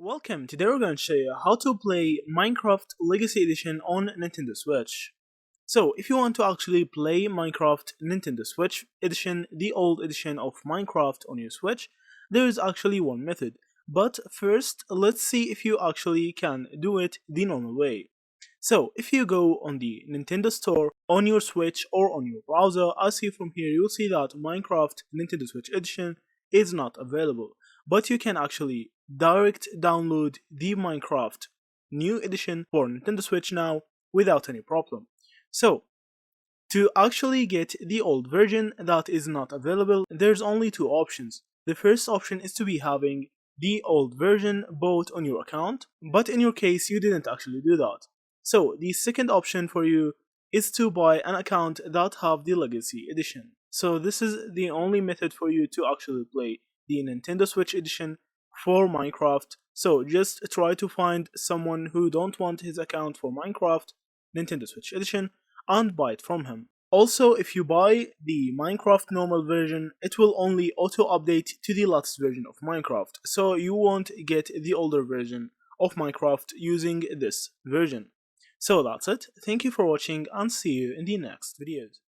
Welcome, today we're going to show you how to play Minecraft Legacy Edition on Nintendo Switch. So, if you want to actually play Minecraft Nintendo Switch Edition, the old edition of Minecraft on your Switch, there is actually one method. But first, let's see if you actually can do it the normal way. So, if you go on the Nintendo Store on your Switch or on your browser, as you from here, you'll see that Minecraft Nintendo Switch Edition is not available. But you can actually direct download the Minecraft new edition for Nintendo Switch now without any problem. So, to actually get the old version that is not available, there's only two options. The first option is to be having the old version bought on your account, but in your case you didn't actually do that. So the second option for you is to buy an account that have the Legacy Edition. So this is the only method for you to actually play the Nintendo Switch Edition for Minecraft. So just try to find someone who don't want his account for Minecraft Nintendo Switch Edition and buy it from him. Also, if you buy the Minecraft normal version, it will only auto-update to the latest version of Minecraft, so you won't get the older version of Minecraft using this version. So that's it, thank you for watching and see you in the next videos.